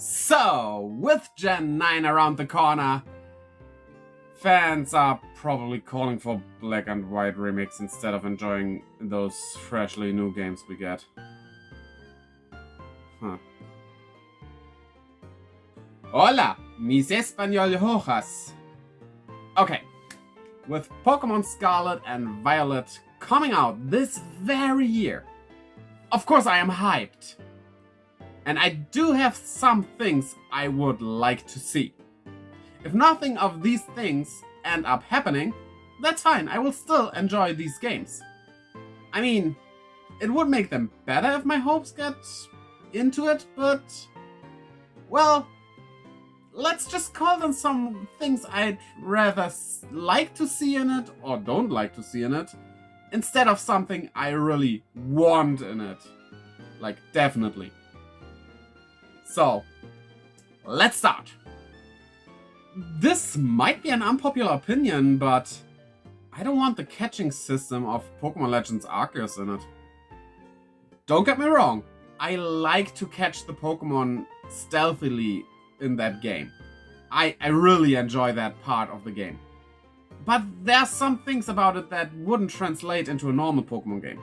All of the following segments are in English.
So, with Gen 9 around the corner, fans are probably calling for Black and White remix instead of enjoying those freshly new games we get. Hola, mis español hojas. Okay, with Pokémon Scarlet and Violet coming out this very year, of course I am hyped. And I do have some things I would like to see. If nothing of these things end up happening, that's fine, I will still enjoy these games. I mean, it would make them better if my hopes get into it, but, well, let's just call them some things I'd rather like to see in it or don't like to see in it, instead of something I really want in it. Like, definitely. So, let's start. This might be an unpopular opinion, but I don't want the catching system of Pokémon Legends Arceus in it. Don't get me wrong, I like to catch the Pokémon stealthily in that game. I really enjoy that part of the game. But there's some things about it that wouldn't translate into a normal Pokémon game.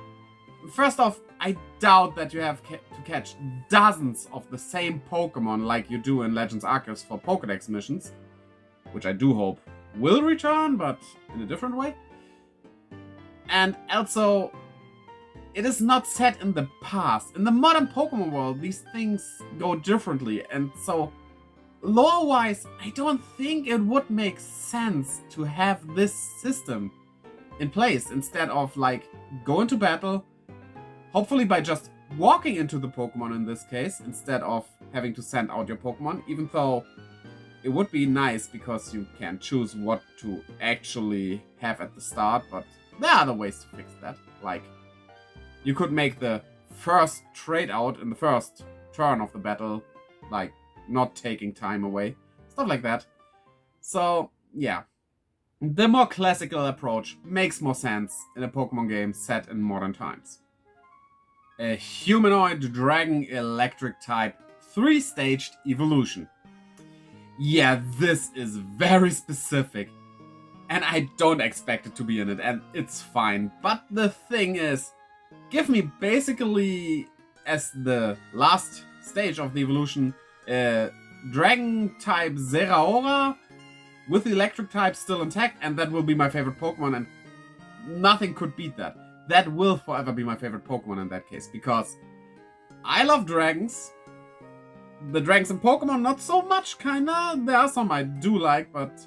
First off, I doubt that you have to catch dozens of the same Pokémon like you do in Legends Arceus for Pokédex missions, which I do hope will return, but in a different way. And also, it is not set in the past. In the modern Pokémon world, these things go differently, and so lore-wise, I don't think it would make sense to have this system in place instead of, like, go into battle, hopefully by just walking into the Pokémon in this case, instead of having to send out your Pokémon, even though it would be nice because you can choose what to actually have at the start, but there are other ways to fix that. Like, you could make the first trade out in the first turn of the battle, like, not taking time away. Stuff like that. So, yeah. The more classical approach makes more sense in a Pokémon game set in modern times. A humanoid dragon electric type 3-staged evolution. Yeah, this is very specific. And I don't expect it to be in it, and it's fine. But the thing is, give me basically, as the last stage of the evolution, dragon type Zeraora with the electric type still intact, and that will be my favorite Pokemon, and nothing could beat that. That will forever be my favorite Pokemon in that case, because I love dragons. The dragons in Pokemon, not so much, kinda. There are some I do like, but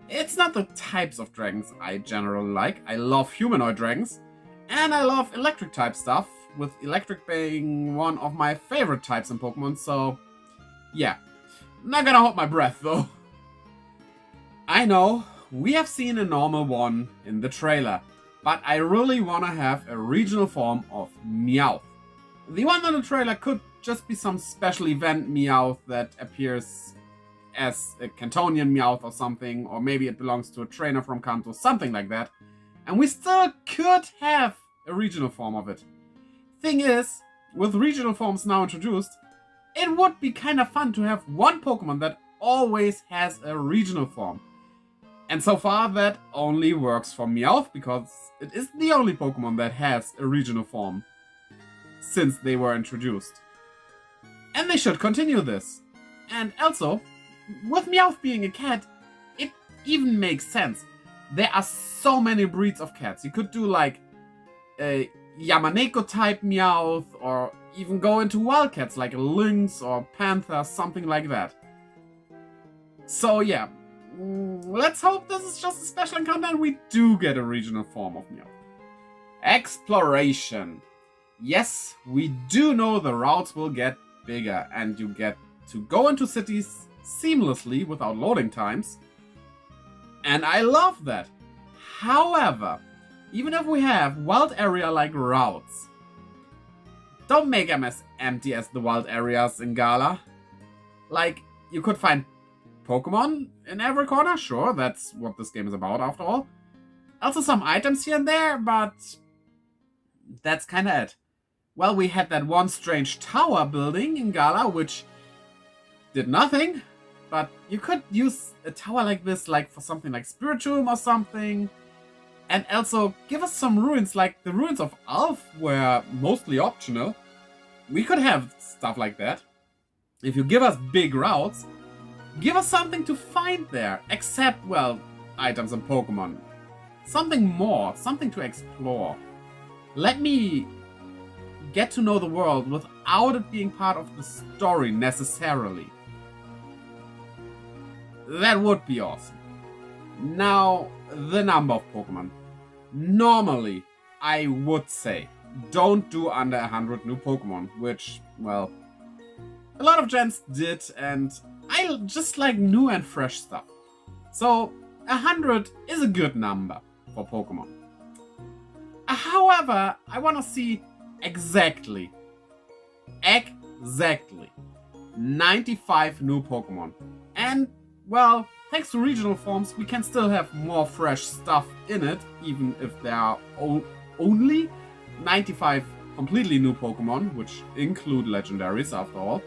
it's not the types of dragons I generally like. I love humanoid dragons, and I love electric type stuff, with electric being one of my favorite types in Pokemon, so yeah. Not gonna hold my breath, though. I know, we have seen a normal one in the trailer, but I really want to have a regional form of Meowth. The one in the trailer could just be some special event Meowth that appears as a Cantonian Meowth or something, or maybe it belongs to a trainer from Kanto, something like that. And we still could have a regional form of it. Thing is, with regional forms now introduced, it would be kind of fun to have one Pokemon that always has a regional form. And so far that only works for Meowth, because it is the only Pokemon that has a regional form since they were introduced. And they should continue this. And also, with Meowth being a cat, it even makes sense. There are so many breeds of cats. You could do like a Yamaneko type Meowth, or even go into wildcats like a lynx or panther, something like that. So yeah, let's hope this is just a special encounter and we do get a regional form of Meowth. Exploration. Yes, we do know the routes will get bigger and you get to go into cities seamlessly without loading times. And I love that. However, even if we have wild area-like routes, don't make them as empty as the wild areas in Gala. Like, you could find Pokemon in every corner, sure, that's what this game is about after all. Also some items here and there, but that's kinda it. Well, we had that one strange tower building in Gala, which did nothing, but you could use a tower like this like for something like Spirituum or something. And also give us some ruins, like the ruins of Alf were mostly optional. We could have stuff like that. If you give us big routes, give us something to find there, except, well, items and Pokemon. Something more, something to explore. Let me get to know the world without it being part of the story necessarily. That would be awesome. Now, the number of Pokemon. Normally, I would say, don't do under 100 new Pokemon, which, well, a lot of gens did, and I just like new and fresh stuff. So, 100 is a good number for Pokemon. However, I want to see exactly 95 new Pokemon. And, well, thanks to regional forms, we can still have more fresh stuff in it, even if there are only 95 completely new Pokemon, which include legendaries after all.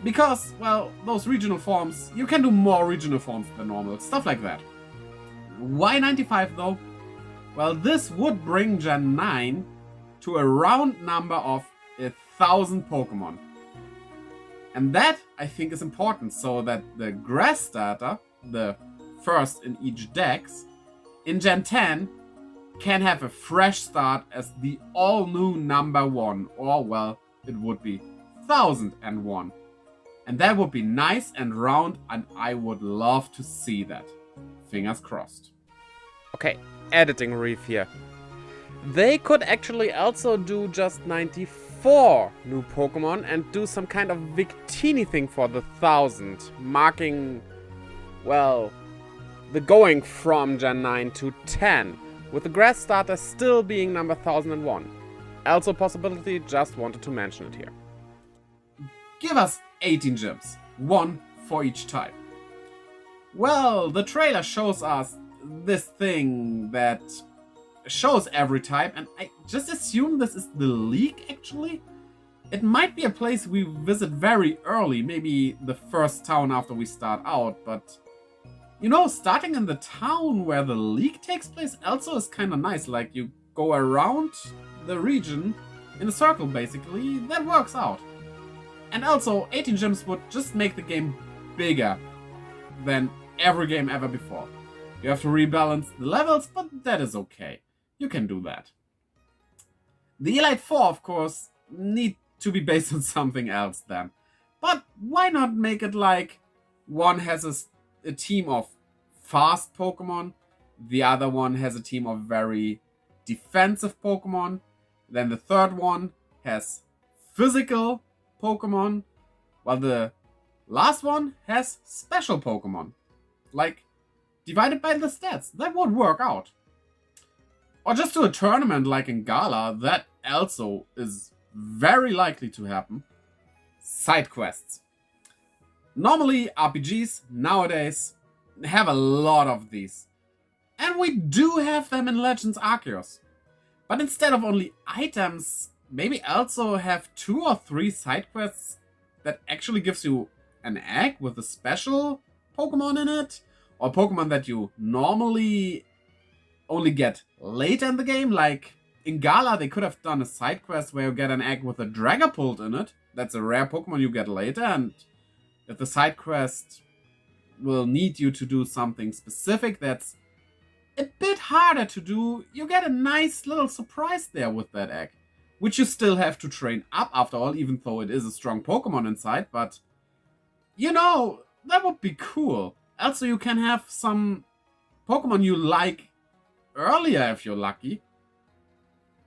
Because, well, those regional forms, you can do more regional forms than normal, stuff like that. Why 95 though? Well, this would bring Gen 9 to a round number of 1,000 Pokemon. And that, I think, is important, so that the grass starter, the first in each dex, in Gen 10, can have a fresh start as the all-new number 1, or, well, it would be 1001. And that would be nice and round, and I would love to see that. Fingers crossed. Okay, editing Rief here. They could actually also do just 94 new Pokemon and do some kind of Victini thing for the 1000, marking, well, the going from Gen 9 to 10, with the grass starter still being number 1001. Also a possibility, just wanted to mention it here. Give us 18 gyms, one for each type. Well, the trailer shows us this thing that shows every type, and I just assume this is the league actually. It might be a place we visit very early, maybe the first town after we start out, but you know, starting in the town where the league takes place also is kind of nice. Like, you go around the region in a circle basically. That works out. And also, 18 gyms would just make the game bigger than every game ever before. You have to rebalance the levels, but that is okay. You can do that. The Elite Four, of course, need to be based on something else then. But why not make it like one has a team of fast Pokemon, the other one has a team of very defensive Pokemon, then the third one has physical Pokemon, while the last one has special Pokemon. Like, divided by the stats. That would work out. Or just do a tournament like in Gala. That also is very likely to happen. Side quests. Normally, RPGs nowadays have a lot of these. And we do have them in Legends Arceus. But instead of only items, maybe also have 2 or 3 side quests that actually gives you an egg with a special Pokemon in it. Or Pokemon that you normally only get later in the game. Like in Gala, they could have done a side quest where you get an egg with a Dragapult in it. That's a rare Pokemon you get later, and if the side quest will need you to do something specific that's a bit harder to do, you get a nice little surprise there with that egg. Which you still have to train up after all, even though it is a strong Pokemon inside, but you know, that would be cool. Also, you can have some Pokemon you like earlier if you're lucky.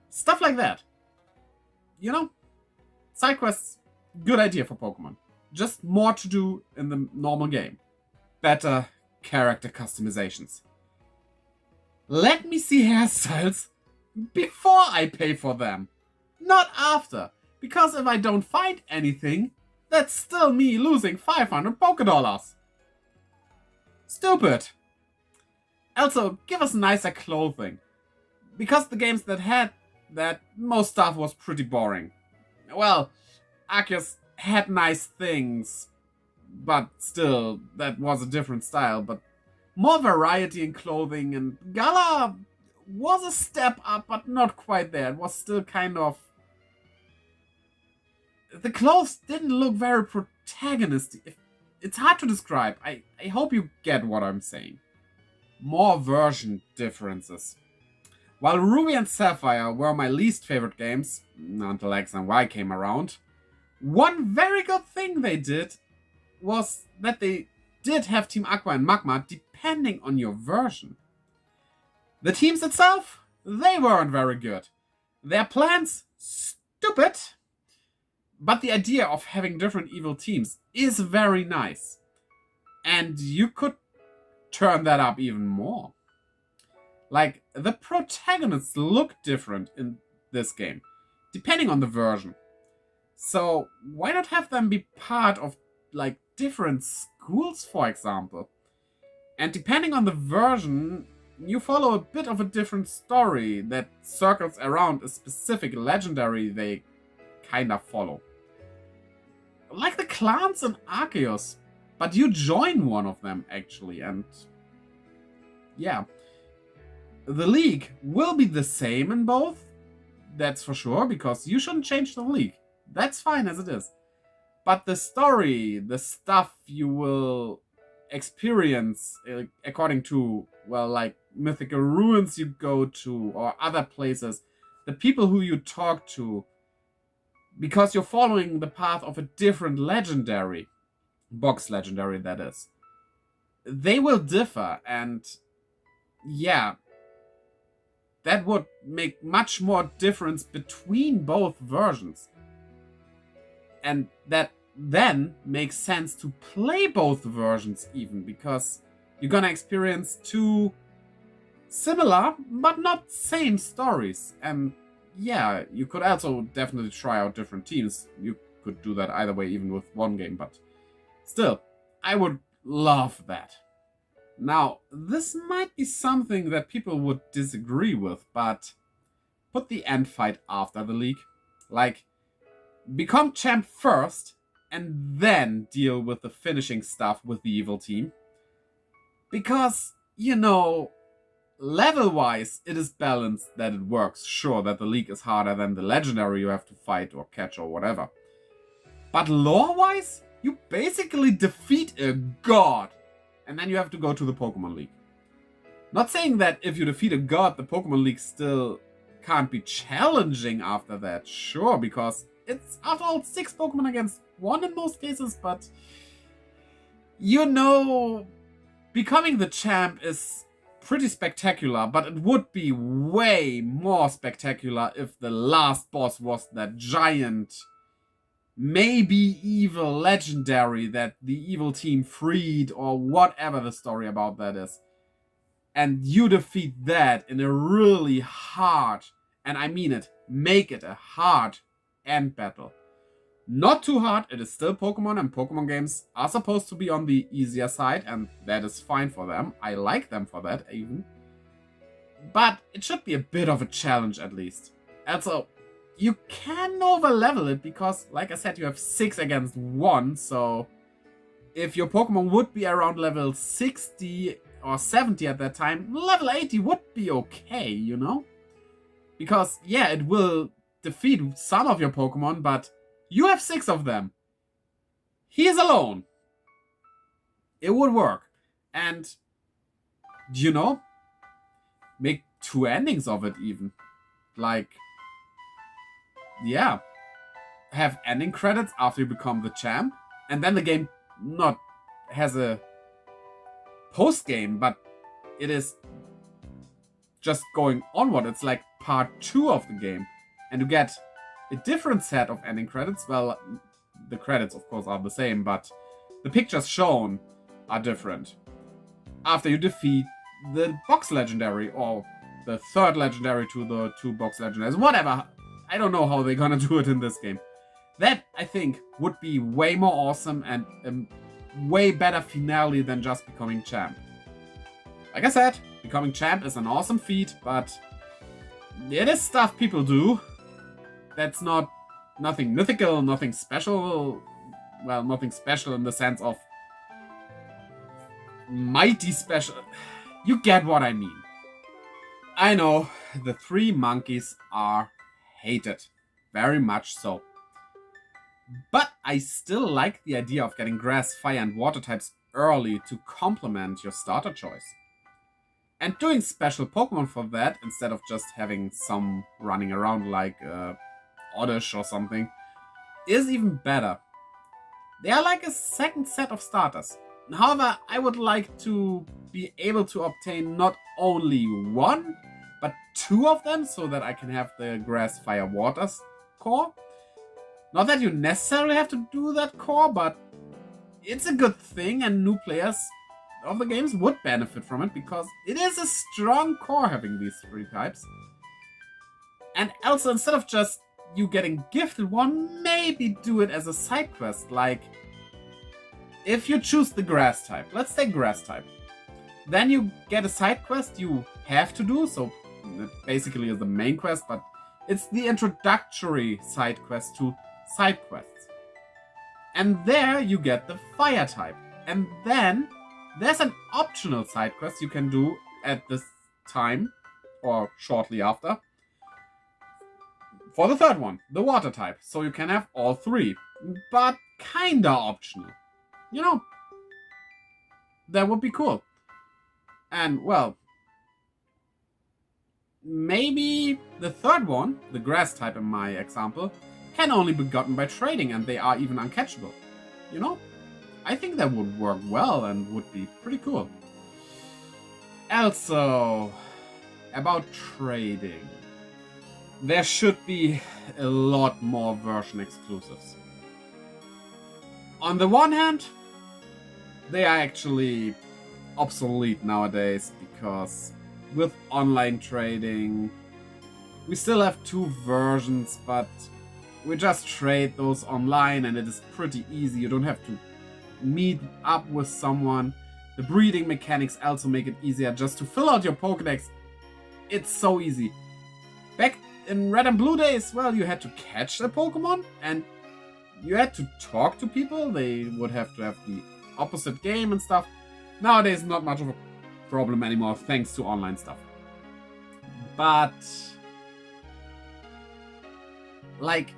Stuff like that. You know? Side quests, good idea for Pokemon. Just more to do in the normal game. Better character customizations. Let me see hairstyles before I pay for them. Not after. Because if I don't find anything, that's still me losing 500 Pokédollars. Stupid. Also, give us nicer clothing. Because the games that had that, most stuff was pretty boring. Well, Arceus had nice things, but still, that was a different style. But more variety in clothing, and Gala was a step up, but not quite there. It was still kind of... The clothes didn't look very protagonistic. It's hard to describe. I hope you get what I'm saying. More version differences. While Ruby and Sapphire were my least favorite games, until X and Y came around, one very good thing they did was that they did have Team Aqua and Magma depending on your version. The teams itself, they weren't very good. Their plans, stupid. But the idea of having different evil teams is very nice. And you could turn that up even more. Like, the protagonists look different in this game, depending on the version. So, why not have them be part of, like, different schools, for example? And depending on the version, you follow a bit of a different story that circles around a specific legendary they kinda follow. Like the clans in Arceus, but you join one of them, actually, and... yeah. The League will be the same in both, that's for sure, because you shouldn't change the League. That's fine as it is. But the story, the stuff you will experience according to, well, like mythical ruins you go to or other places, the people who you talk to, because you're following the path of a different legendary, box legendary that is, they will differ, and yeah, that would make much more difference between both versions. And that then makes sense to play both versions even, because you're gonna experience two similar but not same stories. And yeah, you could also definitely try out different teams. You could do that either way, even with one game, but still, I would love that. Now, this might be something that people would disagree with, but put the end fight after the League. Like, become champ first, and then deal with the finishing stuff with the evil team. Because, you know, level-wise, it is balanced that it works. Sure, that the League is harder than the legendary you have to fight or catch or whatever. But lore-wise, you basically defeat a god. And then you have to go to the Pokemon League. Not saying that if you defeat a god, the Pokemon League still can't be challenging after that. Sure, because it's, after all, 6 Pokemon against 1 in most cases, but... you know, becoming the champ is pretty spectacular, but it would be way more spectacular if the last boss was that giant, maybe evil legendary that the evil team freed, or whatever the story about that is. And you defeat that in a really hard, and I mean it, make it a hard end battle. Not too hard, it is still Pokemon, and Pokemon games are supposed to be on the easier side, and that is fine for them. I like them for that, even. But it should be a bit of a challenge, at least. Also, you can over-level it, because, like I said, you have 6 against 1, so... if your Pokemon would be around level 60 or 70 at that time, level 80 would be okay, you know? Because, yeah, it will defeat some of your Pokemon, but... you have 6 of them. He is alone. It would work. And, you know, make 2 endings of it even. Like, yeah. Have ending credits after you become the champ. And then the game not has a post-game, but it is just going onward. It's like part 2 of the game. And you get a different set of ending credits. Well, the credits, of course, are the same, but the pictures shown are different. After you defeat the box legendary, or the 3rd legendary to the 2 box legendaries, whatever. I don't know how they're gonna do it in this game. That, I think, would be way more awesome and a way better finale than just becoming champ. Like I said, becoming champ is an awesome feat, but it is stuff people do. That's nothing mythical, nothing special. well, nothing special in the sense of mighty special. You get what I mean. I know, the 3 monkeys are hated. Very much so. But I still like the idea of getting grass, fire, and water types early to complement your starter choice. And doing special Pokemon for that, instead of just having some running around like Oddish or something, is even better. They are like a second set of starters. However, I would like to be able to obtain not only 1, but 2 of them, so that I can have the grass, fire, water core. Not that you necessarily have to do that core, but it's a good thing, and new players of the games would benefit from it, because it is a strong core having these 3 types. And also, instead of just you getting gifted one, maybe do it as a side quest. Like, if you choose the grass type, let's say grass type, then you get a side quest you have to do, so it basically is the main quest, but it's the introductory side quest to side quests. And there you get the fire type. And then there's an optional side quest you can do at this time, or shortly after, for the third one, the water type. So you can have all 3, but kinda optional. You know, that would be cool. And, well, maybe the third one, the grass type in my example, can only be gotten by trading, and they are even uncatchable. You know? I think that would work well and would be pretty cool. Also, about trading. There should be a lot more version exclusives. On the one hand, they are actually obsolete nowadays, because with online trading, we still have 2 versions, but we just trade those online and it is pretty easy. You don't have to meet up with someone. The breeding mechanics also make it easier just to fill out your Pokédex. It's so easy. Back in Red and Blue days, well, you had to catch a Pokémon and you had to talk to people. They would have to have the opposite game and stuff. Nowadays, not much of a problem anymore, thanks to online stuff. But, like,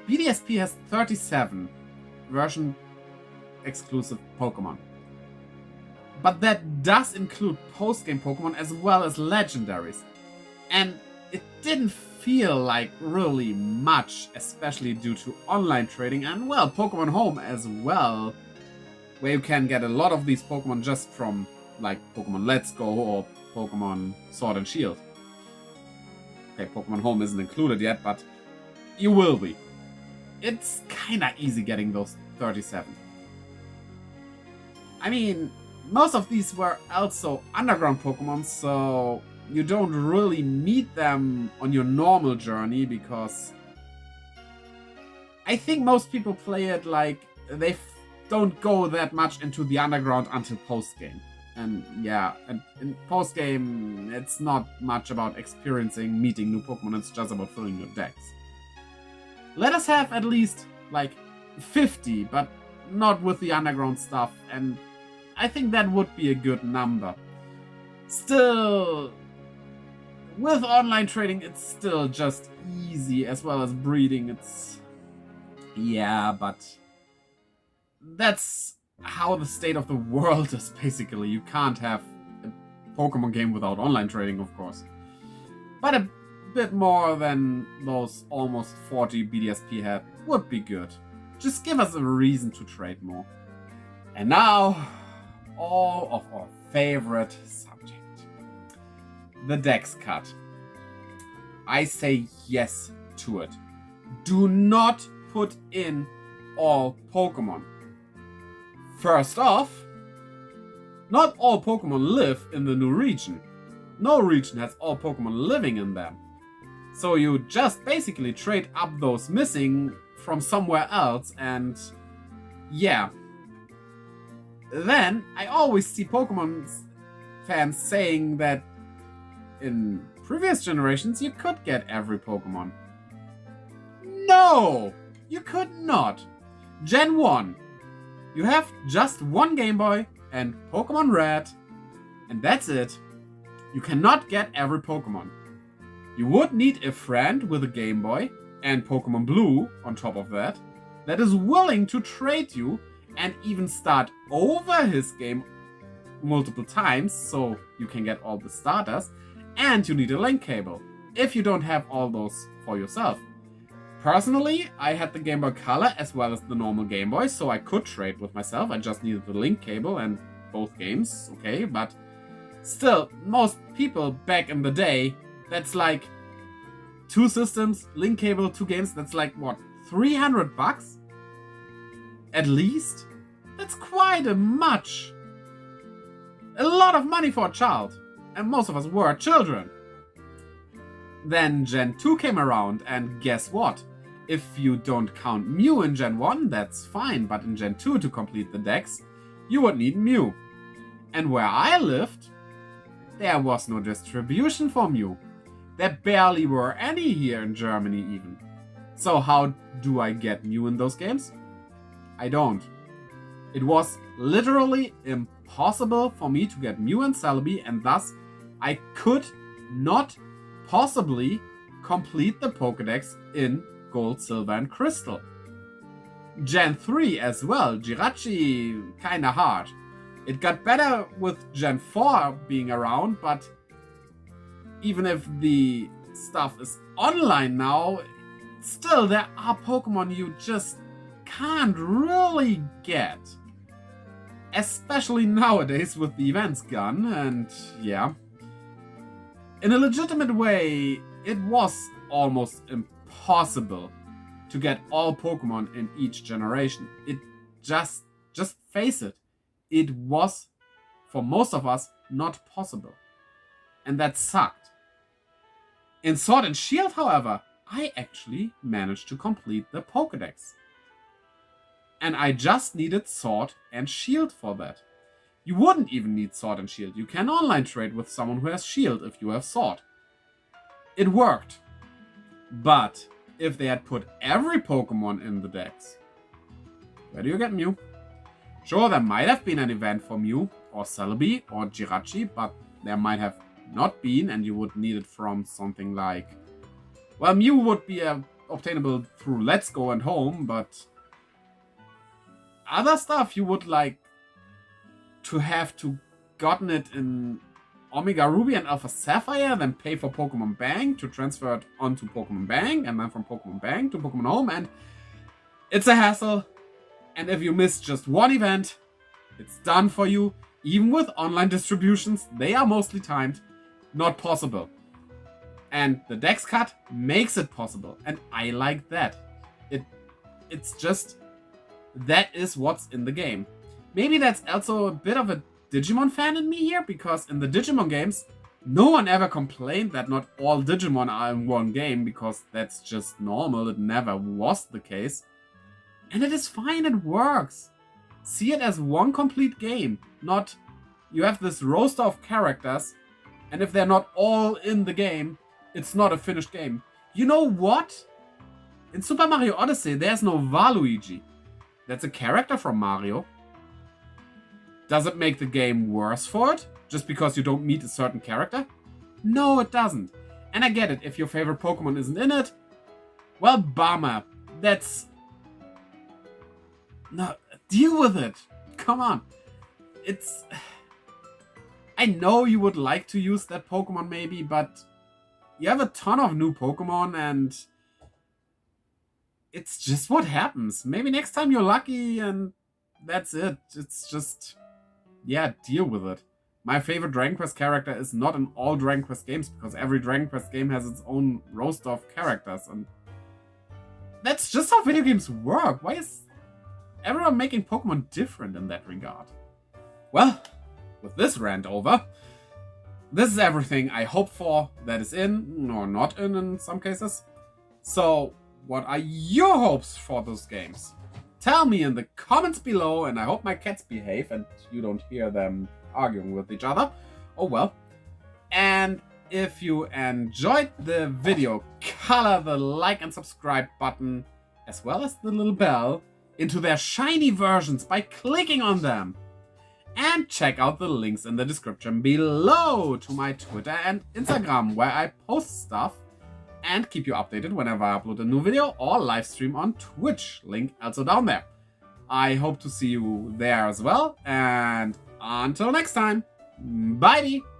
BDSP has 37 version exclusive Pokemon. But that does include post-game Pokemon as well as legendaries. And it didn't feel like really much, especially due to online trading and, well, Pokemon Home as well, where you can get a lot of these Pokemon just from, like, Pokemon Let's Go or Pokemon Sword and Shield. Okay, Pokemon Home isn't included yet, but you will be. It's kinda easy getting those 37. I mean, most of these were also underground Pokemon, so you don't really meet them on your normal journey, because I think most people play it like they don't go that much into the underground until post-game. And yeah, and in post-game, it's not much about experiencing, meeting new Pokemon, it's just about filling your decks. Let us have at least, like, 50, but not with the underground stuff, and I think that would be a good number. Still, with online trading, it's still just easy, as well as breeding, it's... yeah, but that's how the state of the world is, basically. You can't have a Pokemon game without online trading, of course. But a bit more than those almost 40 BDSP had would be good. Just give us a reason to trade more. And now, all of our favorite subject. The Dex cut. I say yes to it. Do not put in all Pokemon. First off, not all Pokemon live in the new region. No region has all Pokemon living in them. So you just basically trade up those missing from somewhere else, and yeah. Then I always see Pokemon fans saying that in previous generations you could get every Pokemon. No! You could not. Gen 1. You have just one Game Boy and Pokemon Red, and that's it. You cannot get every Pokemon. You would need a friend with a Game Boy and Pokemon Blue on top of that is willing to trade you and even start over his game multiple times so you can get all the starters, and you need a link cable if you don't have all those for yourself. Personally, I had the Game Boy Color as well as the normal Game Boy, so I could trade with myself. I just needed the link cable and both games, okay, but still, most people back in the day, that's like 2 systems, link cable, 2 games, that's like what, $300? At least? That's quite a much. A lot of money for a child. And most of us were children. Then Gen 2 came around, and guess what? If you don't count Mew in Gen 1, that's fine, but in Gen 2 to complete the decks, you would need Mew. And where I lived, there was no distribution for Mew. There barely were any here in Germany even. So how do I get Mew in those games? I don't. It was literally impossible for me to get Mew and Celebi, and thus I could not possibly complete the Pokédex in Gold, Silver, and Crystal. Gen 3 as well, Jirachi kinda hard. It got better with Gen 4 being around, but even if the stuff is online now, still there are Pokemon you just can't really get. Especially nowadays with the events gone, and yeah. In a legitimate way, it was almost impossible to get all Pokemon in each generation. It just face it, it was, for most of us, not possible. And that sucked. In Sword and Shield, however, I actually managed to complete the Pokédex. And I just needed Sword and Shield for that. You wouldn't even need Sword and Shield. You can online trade with someone who has Shield if you have Sword. It worked. But if they had put every Pokemon in the decks, where do you get Mew? Sure, there might have been an event for Mew, or Celebi, or Jirachi, but there might have not been, and you would need it from something like... Well, Mew would be obtainable through Let's Go and Home, but... Other stuff you would like to have to gotten it in Omega Ruby and Alpha Sapphire, then pay for Pokemon Bank to transfer it onto Pokemon Bank, and then from Pokemon Bank to Pokemon Home, and it's a hassle. And if you miss just one event, it's done for you. Even with online distributions, they are mostly timed. Not possible. And the Dex Cut makes it possible, and I like that. It's just... that is what's in the game. Maybe that's also a bit of a Digimon fan in me here, because in the Digimon games, no one ever complained that not all Digimon are in one game, because that's just normal, it never was the case. And it is fine, it works. See it as one complete game, not you have this roster of characters, and if they're not all in the game, it's not a finished game. You know what? In Super Mario Odyssey, there's no Waluigi. That's a character from Mario. Does it make the game worse for it? Just because you don't meet a certain character? No, it doesn't. And I get it, if your favorite Pokemon isn't in it, well, bummer. That's... No, deal with it. Come on. It's... I know you would like to use that Pokemon maybe, but you have a ton of new Pokemon and... it's just what happens. Maybe next time you're lucky and that's it. It's just... yeah, deal with it. My favorite Dragon Quest character is not in all Dragon Quest games, because every Dragon Quest game has its own roster of characters, and that's just how video games work. Why is everyone making Pokemon different in that regard? Well, with this rant over, this is everything I hope for that is in, or not in some cases. So, what are your hopes for those games? Tell me in the comments below, and I hope my cats behave and you don't hear them arguing with each other. Oh well. And if you enjoyed the video, color the like and subscribe button, as well as the little bell, into their shiny versions by clicking on them. And check out the links in the description below to my Twitter and Instagram, where I post stuff and keep you updated whenever I upload a new video or live stream on Twitch. Link also down there. I hope to see you there as well, and until next time, bye!